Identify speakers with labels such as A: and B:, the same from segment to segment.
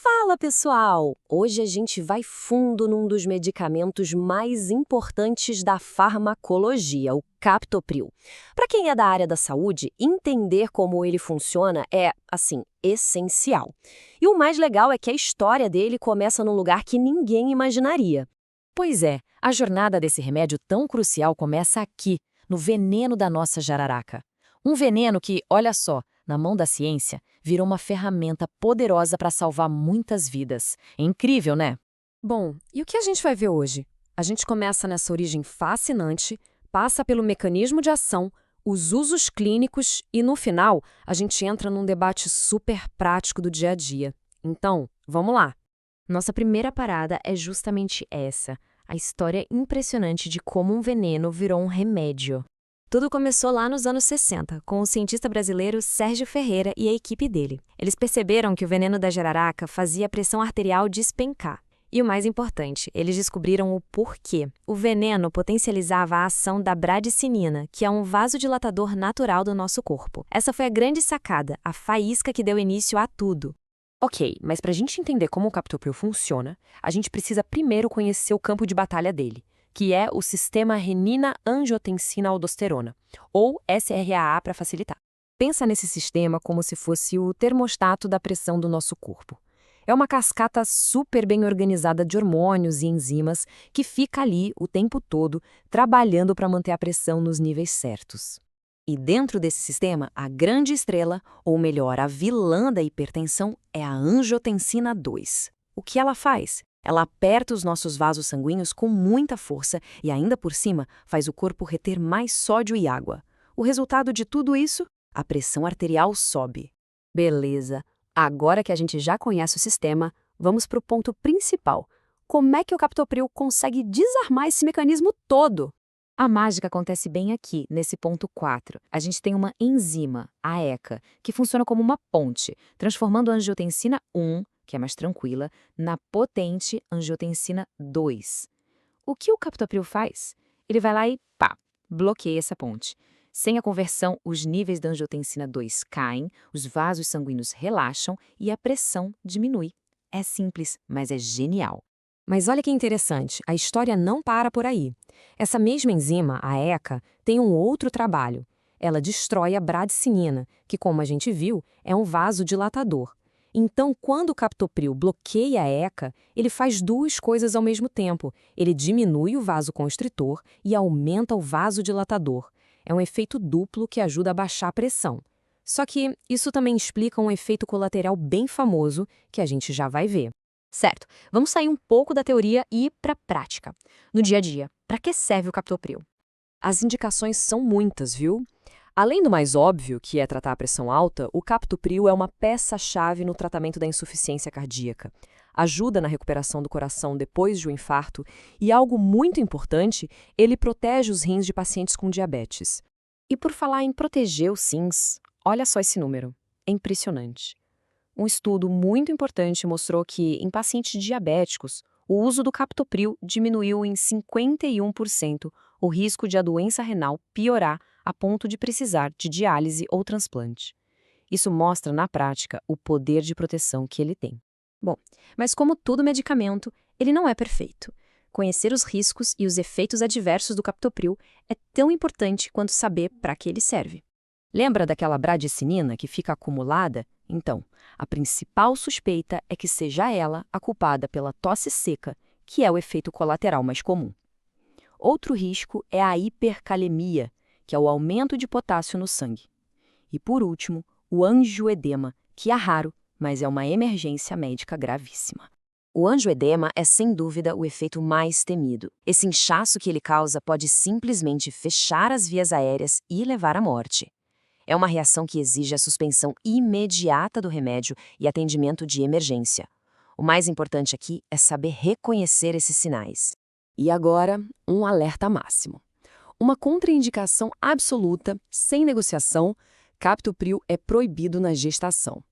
A: Fala, pessoal! Hoje a gente vai fundo num dos medicamentos mais importantes da farmacologia, o captopril. Para quem é da área da saúde, entender como ele funciona é, assim, essencial. E o mais legal é que a história dele começa num lugar que ninguém imaginaria.
B: Pois é, a jornada desse remédio tão crucial começa aqui, no veneno da nossa jararaca. Um veneno que, olha só, na mão da ciência, virou uma ferramenta poderosa para salvar muitas vidas. É incrível, né?
C: Bom, e o que a gente vai ver hoje? A gente começa nessa origem fascinante, passa pelo mecanismo de ação, os usos clínicos e, no final, a gente entra num debate super prático do dia a dia. Então, vamos lá!
B: Nossa primeira parada é justamente essa, a história impressionante de como um veneno virou um remédio.
D: Tudo começou lá nos anos 60, com o cientista brasileiro Sérgio Ferreira e a equipe dele. Eles perceberam que o veneno da jararaca fazia a pressão arterial despencar. E o mais importante, eles descobriram o porquê. O veneno potencializava a ação da bradicinina, que é um vasodilatador natural do nosso corpo. Essa foi a grande sacada, a faísca que deu início a tudo.
B: Ok, mas para a gente entender como o captopril funciona, a gente precisa primeiro conhecer o campo de batalha dele, que é o sistema renina-angiotensina-aldosterona, ou SRAA para facilitar. Pensa nesse sistema como se fosse o termostato da pressão do nosso corpo. É uma cascata super bem organizada de hormônios e enzimas que fica ali o tempo todo trabalhando para manter a pressão nos níveis certos. E dentro desse sistema, a grande estrela, ou melhor, a vilã da hipertensão, é a angiotensina 2. O que ela faz? Ela aperta os nossos vasos sanguíneos com muita força e ainda por cima faz o corpo reter mais sódio e água. O resultado de tudo isso? A pressão arterial sobe.
A: Beleza. Agora que a gente já conhece o sistema, vamos para o ponto principal. Como é que o captopril consegue desarmar esse mecanismo todo?
B: A mágica acontece bem aqui, nesse ponto 4. A gente tem uma enzima, a ECA, que funciona como uma ponte, transformando a angiotensina 1, que é mais tranquila, na potente angiotensina 2. O que o captopril faz? Ele vai lá e, pá, bloqueia essa ponte. Sem a conversão, os níveis da angiotensina 2 caem, os vasos sanguíneos relaxam e a pressão diminui. É simples, mas é genial.
C: Mas olha que interessante, a história não para por aí. Essa mesma enzima, a ECA, tem um outro trabalho. Ela destrói a bradicinina, que, como a gente viu, é um vasodilatador. Então, quando o captopril bloqueia a ECA, ele faz duas coisas ao mesmo tempo. Ele diminui o vasoconstritor e aumenta o vasodilatador. É um efeito duplo que ajuda a baixar a pressão. Só que isso também explica um efeito colateral bem famoso que a gente já vai ver.
D: Certo, vamos sair um pouco da teoria e ir para a prática. No dia a dia, para que serve o captopril?
C: As indicações são muitas, viu? Além do mais óbvio, que é tratar a pressão alta, o captopril é uma peça-chave no tratamento da insuficiência cardíaca. Ajuda na recuperação do coração depois de um infarto e, algo muito importante, ele protege os rins de pacientes com diabetes. E por falar em proteger os rins, olha só esse número. É impressionante. Um estudo muito importante mostrou que, em pacientes diabéticos, o uso do captopril diminuiu em 51% o risco de a doença renal piorar a ponto de precisar de diálise ou transplante. Isso mostra, na prática, o poder de proteção que ele tem.
D: Bom, mas como todo medicamento, ele não é perfeito. Conhecer os riscos e os efeitos adversos do captopril é tão importante quanto saber para que ele serve.
B: Lembra daquela bradicinina que fica acumulada? Então, a principal suspeita é que seja ela a culpada pela tosse seca, que é o efeito colateral mais comum. Outro risco é a hipercalemia, que é o aumento de potássio no sangue. E, por último, o angioedema, que é raro, mas é uma emergência médica gravíssima.
A: O angioedema é, sem dúvida, o efeito mais temido. Esse inchaço que ele causa pode simplesmente fechar as vias aéreas e levar à morte. É uma reação que exige a suspensão imediata do remédio e atendimento de emergência. O mais importante aqui é saber reconhecer esses sinais.
C: E agora, um alerta máximo. Uma contraindicação absoluta, sem negociação, captopril é proibido na gestação.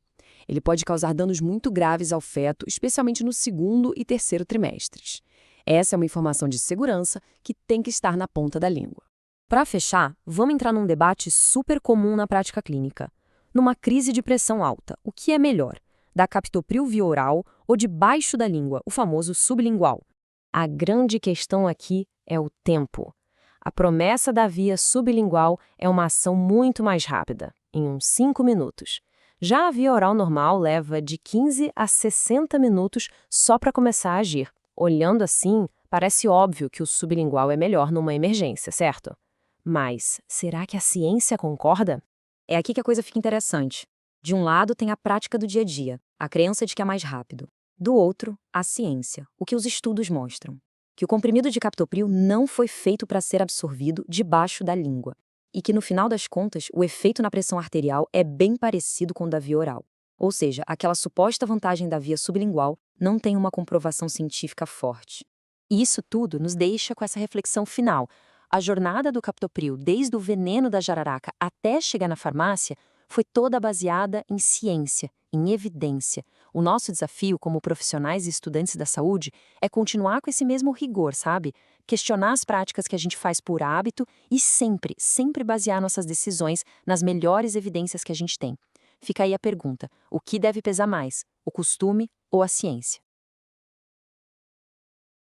C: Ele pode causar danos muito graves ao feto, especialmente no segundo e terceiro trimestres. Essa é uma informação de segurança que tem que estar na ponta da língua.
D: Para fechar, vamos entrar num debate super comum na prática clínica. Numa crise de pressão alta, o que é melhor? Dar captopril via oral
B: ou debaixo da língua, o famoso sublingual? A grande questão aqui é o tempo. A promessa da via sublingual é uma ação muito mais rápida, em uns 5 minutos. Já a via oral normal leva de 15 a 60 minutos só para começar a agir. Olhando assim, parece óbvio que o sublingual é melhor numa emergência, certo? Mas será que a ciência concorda?
E: É aqui que a coisa fica interessante. De um lado tem a prática do dia a dia, a crença de que é mais rápido. Do outro, a ciência, o que os estudos mostram. Que o comprimido de captopril não foi feito para ser absorvido debaixo da língua. E que, no final das contas, o efeito na pressão arterial é bem parecido com o da via oral. Ou seja, aquela suposta vantagem da via sublingual não tem uma comprovação científica forte.
A: E isso tudo nos deixa com essa reflexão final. A jornada do captopril, desde o veneno da jararaca até chegar na farmácia, foi toda baseada em ciência, em evidência. O nosso desafio como profissionais e estudantes da saúde é continuar com esse mesmo rigor, sabe? Questionar as práticas que a gente faz por hábito e sempre basear nossas decisões nas melhores evidências que a gente tem. Fica aí a pergunta: o que deve pesar mais, o costume ou a ciência?